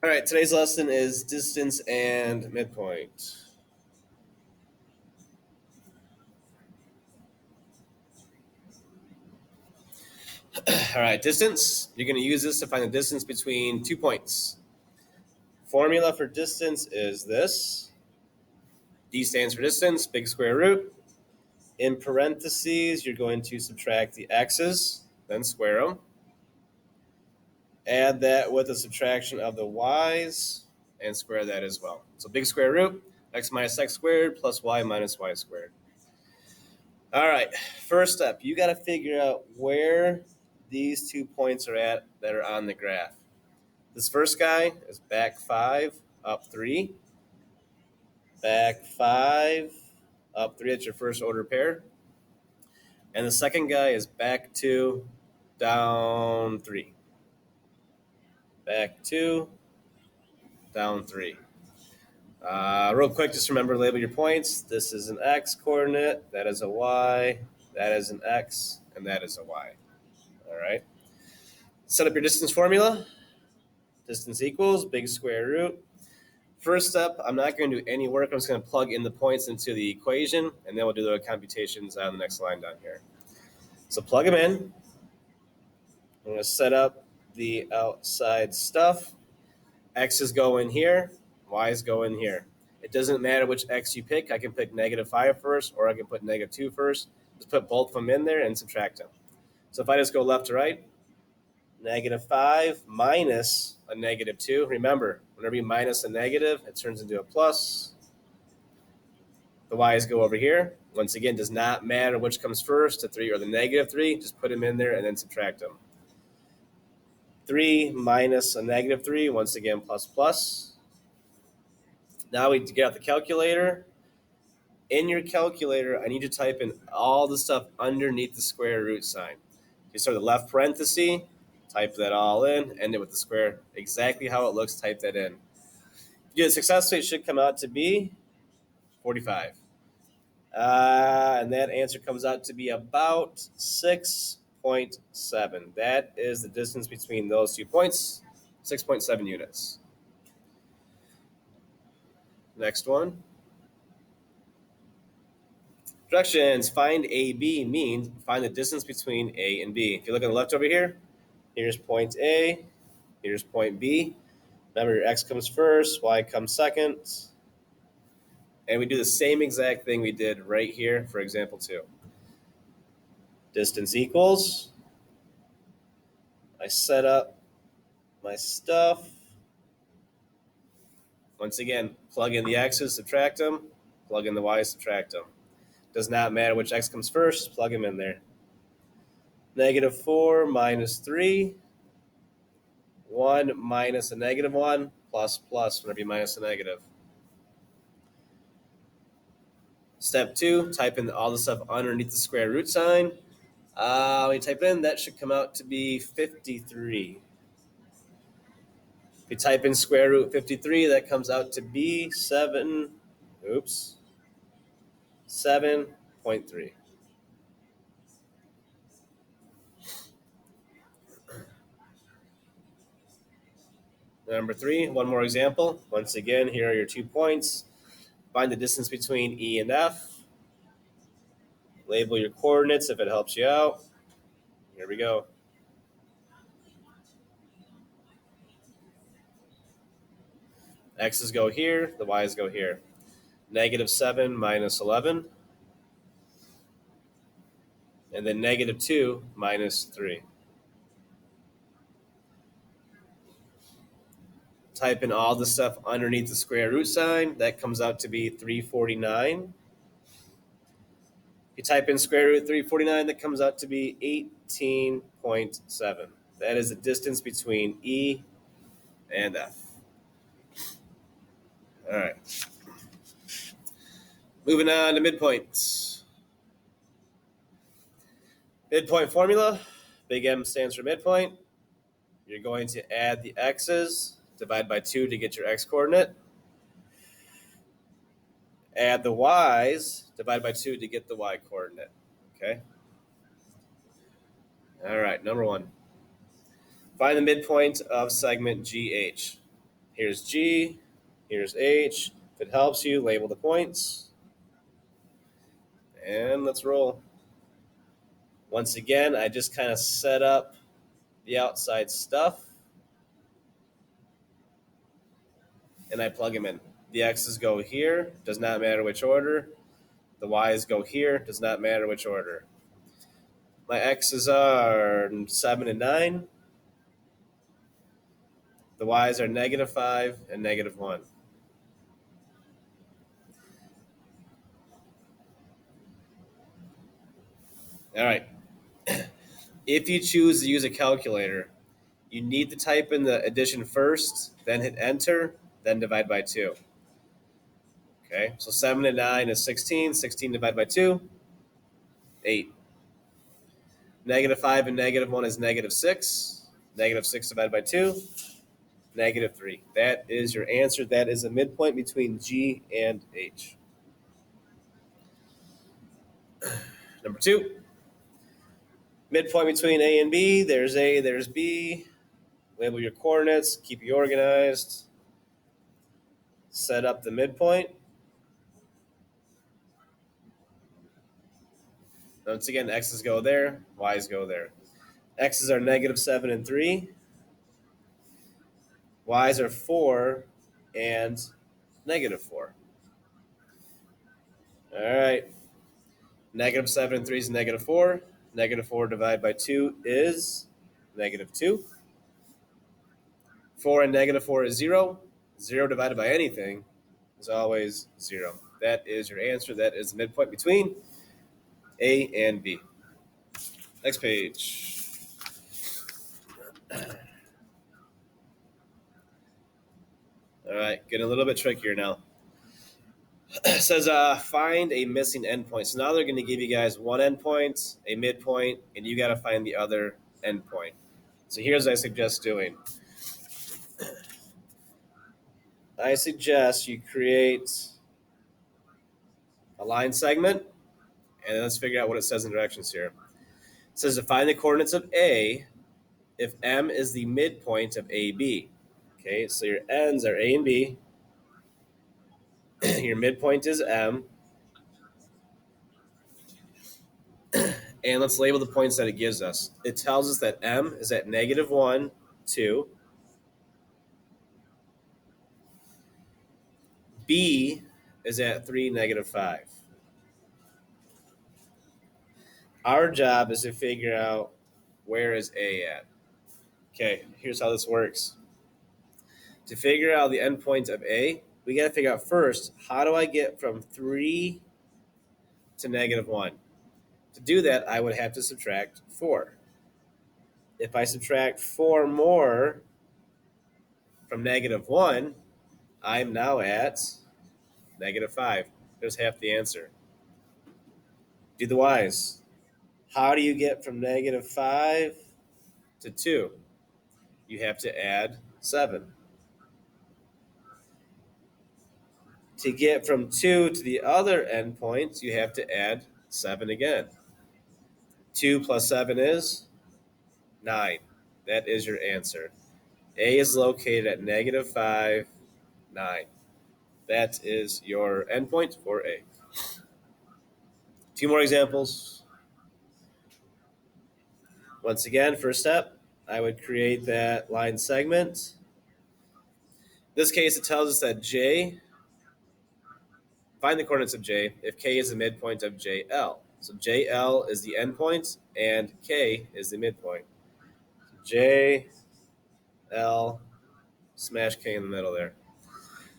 All right, today's lesson is distance and midpoint. All right, distance. You're going to use this to find the distance between 2 points. Formula for distance is this. D stands for distance, big square root. In parentheses, you're going to subtract the x's, then square them. Add that with a subtraction of the y's, and square that as well. So big square root, x minus x squared plus y minus y squared. All right, first up, you got to figure out where these 2 points are at that are on the graph. This first guy is back 5, up 3. Back 5, up 3. That's your first order pair. And the second guy is back 2, down 3. Back 2, down 3. Real quick, just remember, label your points. This is an x coordinate, that is a y, that is an x, and that is a y. All right. Set up your distance formula. Distance equals big square root. First up, I'm not going to do any work. I'm just going to plug in the points into the equation, and then we'll do the computations on the next line down here. So plug them in. I'm going to set up the outside stuff. X's go in here. Y's go in here. It doesn't matter which x you pick. I can pick -5 first, or I can put -2 first. Just put both of them in there and subtract them. So if I just go left to right, -5 minus a -2. Remember, whenever you minus a negative, it turns into a plus. The y's go over here. Once again, does not matter which comes first, the 3 or the -3. Just put them in there and then subtract them. 3 minus a -3, once again, plus plus. Now we get out the calculator. In your calculator, I need to type in all the stuff underneath the square root sign. You start the left parenthesis, type that all in, end it with the square. Exactly how it looks, type that in. If you do it successfully, it should come out to be 45. And that answer comes out to be about 6.7. That is the distance between those 2 points, 6.7 units. Next one. Directions, find AB means find the distance between A and B. If you look on the left over here, here's point A, here's point B. Remember, your x comes first, y comes second. And we do the same exact thing we did right here for example 2. Distance equals, I set up my stuff. Once again, plug in the x's, subtract them. Plug in the y's, subtract them. Does not matter which x comes first, plug them in there. -4 minus 3. 1 minus a -1, plus plus whenever you minus a negative. Step 2, type in all the stuff underneath the square root sign. When you type it in, that should come out to be 53. If you type in square root 53, that comes out to be 7.3. Number 3, one more example. Once again, here are your 2 points. Find the distance between E and F. Label your coordinates if it helps you out. Here we go. X's go here, the y's go here. -7 minus 11. And then -2 minus 3. Type in all the stuff underneath the square root sign. That comes out to be 349. If you type in square root 349, that comes out to be 18.7. That is the distance between E and F. All right. Moving on to midpoints. Midpoint formula. Big M stands for midpoint. You're going to add the x's, divide by 2 to get your x coordinate. Add the y's, divide by 2 to get the y coordinate. Okay? All right, number 1. Find the midpoint of segment GH. Here's G. Here's H. If it helps you, label the points. And let's roll. Once again, I just kind of set up the outside stuff. And I plug them in. The X's go here. Does not matter which order. The Y's go here. Does not matter which order. My X's are 7 and 9. The Y's are -5 and -1. All right. If you choose to use a calculator, you need to type in the addition first, then hit enter, then divide by 2. Okay, so 7 and 9 is 16. 16 divided by 2, 8. -5 and -1 is -6. -6 divided by 2, -3. That is your answer. That is a midpoint between G and H. Number 2. Midpoint between A and B. There's A, there's B. Label your coordinates. Keep you organized. Set up the midpoint. Once again, X's go there, Y's go there. X's are -7 and 3. Y's are 4 and -4. All right. -7 and 3 is -4. -4 divided by 2 is -2. 4 and -4 is 0. 0 divided by anything is always 0. That is your answer. That is the midpoint between A and B. Next page. All right, getting a little bit trickier now. It says find a missing endpoint. So now they're going to give you guys one endpoint, a midpoint, and you got to find the other endpoint. So here's what I suggest doing. I suggest you create a line segment, and let's figure out what it says in directions here. It says to find the coordinates of A if M is the midpoint of AB. Okay, so your ends are A and B. Your midpoint is M. And let's label the points that it gives us. It tells us that M is at -1, 2. B is at 3, -5. Our job is to figure out where is A at. Okay, here's how this works. To figure out the endpoint of A, we got to figure out first, how do I get from 3 to -1? To do that, I would have to subtract 4. If I subtract 4 more from -1, I'm now at -5. There's half the answer. Do the Y's. How do you get from -5 to 2? You have to add 7. To get from 2 to the other endpoint, you have to add 7 again. 2 plus 7 is 9. That is your answer. A is located at -5, 9. That is your endpoint for A. 2 more examples. Once again, first step, I would create that line segment. In this case, it tells us that J, find the coordinates of J if K is the midpoint of JL. So JL is the endpoint and K is the midpoint. So JL, smash K in the middle there.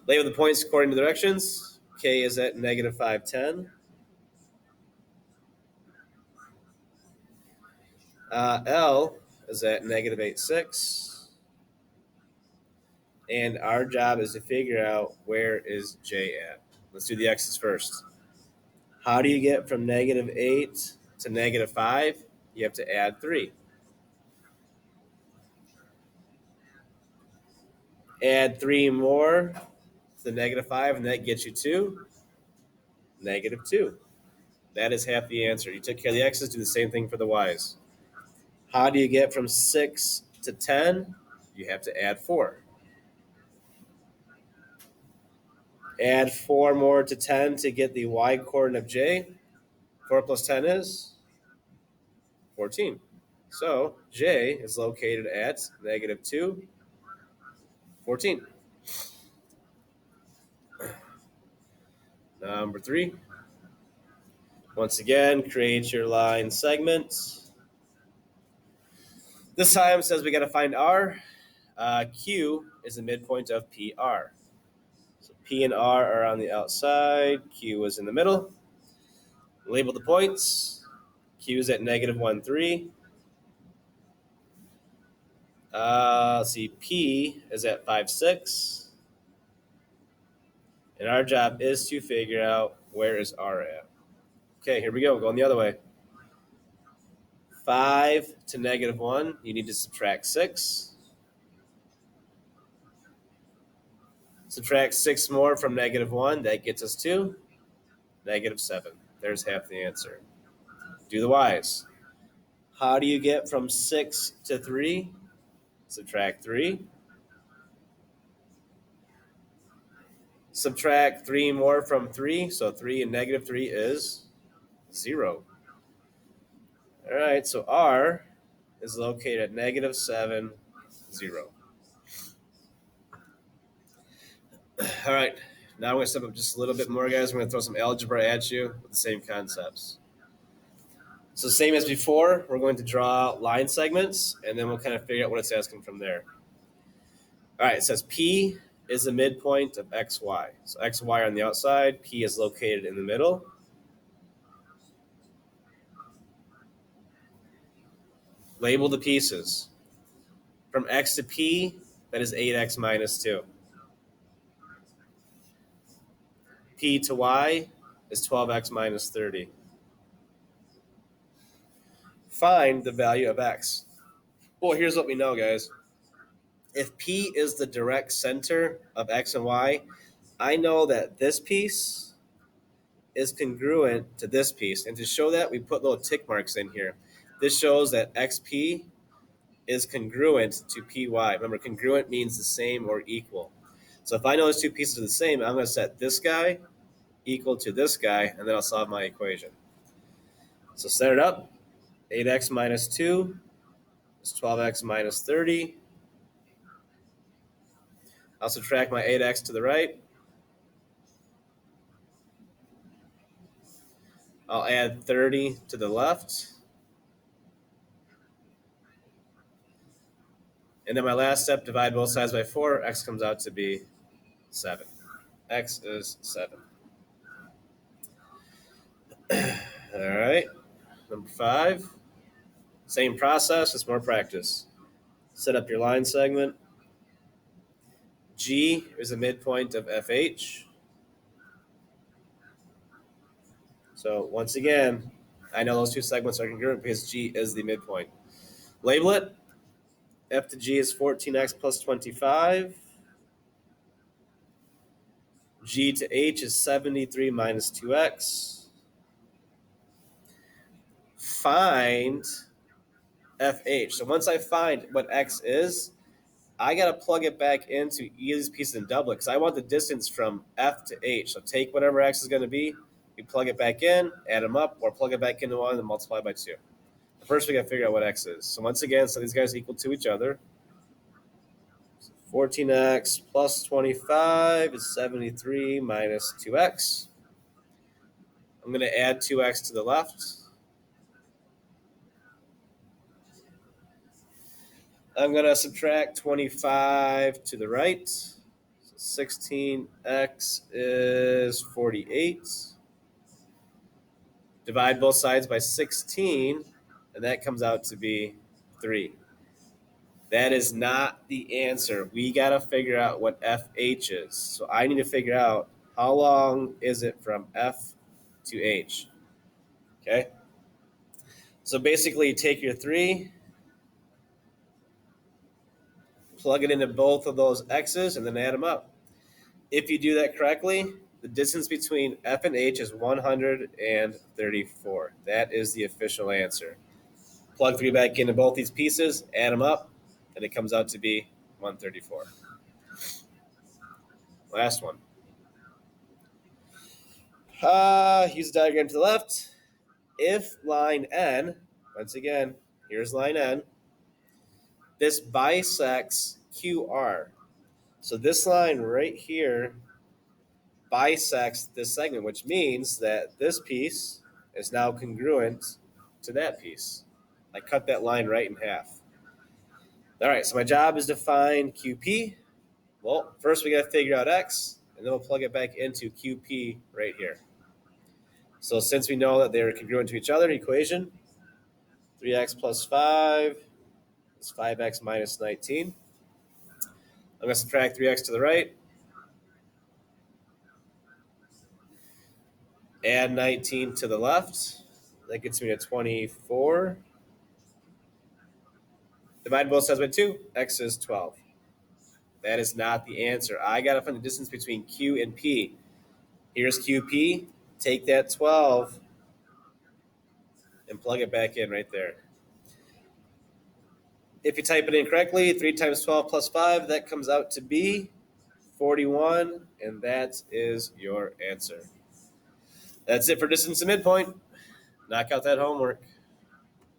Label the points according to directions. K is at -5, 10. L is at -8, 6. And our job is to figure out where is J at. Let's do the X's first. How do you get from -8 to -5? You have to add 3. Add 3 more to the -5, and that gets you to -2. That is half the answer. You took care of the X's, do the same thing for the Y's. How do you get from 6 to 10? You have to add 4. Add 4 more to 10 to get the y coordinate of j. 4 plus 10 is 14. So j is located at negative 2, 14. Number 3. Once again, create your line segment. This time it says we got to find r. Q is the midpoint of PR. So P and R are on the outside. Q is in the middle. Label the points. Q is at negative 1, 3. Let's see, P is at 5, 6. And our job is to figure out where is R at. Okay, here we go. Going the other way. 5 to negative 1, you need to subtract 6. Subtract 6 more from negative 1, that gets us to negative 7. There's half the answer. Do the y's. How do you get from 6 to 3? Subtract 3. Subtract 3 more from 3, so 3 and negative 3 is 0. All right, so R is located at negative 7, 0. All right, now I'm going to step up just a little bit more, guys. We're going to throw some algebra at you with the same concepts. So same as before, we're going to draw line segments, and then we'll kind of figure out what it's asking from there. All right, it says P is the midpoint of XY. So XY are on the outside, P is located in the middle. Label the pieces. From X to P, that is 8X minus 2. P to Y is 12X minus 30. Find the value of X. Well, here's what we know, guys. If P is the direct center of X and Y, I know that this piece is congruent to this piece. And to show that, we put little tick marks in here. This shows that XP is congruent to PY. Remember, congruent means the same or equal. So if I know those two pieces are the same, I'm going to set this guy equal to this guy, and then I'll solve my equation. So set it up. 8x minus 2 is 12x minus 30. I'll subtract my 8x to the right. I'll add 30 to the left. And then my last step, divide both sides by 4. X comes out to be 7. X is 7. All right. Number 5. Same process, just more practice. Set up your line segment. G is the midpoint of FH. So once again, I know those two segments are congruent because G is the midpoint. Label it. F to G is 14x plus 25. G to H is 73 minus 2x. Find FH. So once I find what X is, I got to plug it back into each of these pieces and double it because I want the distance from F to H. So take whatever X is going to be, we plug it back in, add them up, or plug it back into 1 and multiply by 2. First, we got to figure out what X is. So once again, so these guys are equal to each other. So 14x plus 25 is 73 minus 2x. I'm going to add 2x to the left. I'm going to subtract 25 to the right. So 16x is 48. Divide both sides by 16, and that comes out to be 3. That is not the answer. We got to figure out what FH is. So I need to figure out how long is it from F to H. Okay? So basically, you take your 3, plug it into both of those X's, and then add them up. If you do that correctly, the distance between F and H is 134. That is the official answer. Plug 3 back into both these pieces, add them up, and it comes out to be 134. Last one. Use the diagram to the left. If line N, once again, here's line N, this bisects QR. So this line right here bisects this segment, which means that this piece is now congruent to that piece. I cut that line right in half. All right, so my job is to find QP. Well, first we got to figure out X, and then we'll plug it back into QP right here. So since we know that they're congruent to each other, equation 3x plus 5 is 5x minus 19. I'm going to subtract 3x to the right, add 19 to the left. That gets me to 24. Divide both sides by 2. X is 12. That is not the answer. I got to find the distance between Q and P. Here's QP. Take that 12 and plug it back in right there. If you type it in correctly, 3 times 12 plus 5, that comes out to be 41, and that is your answer. That's it for distance and midpoint. Knock out that homework.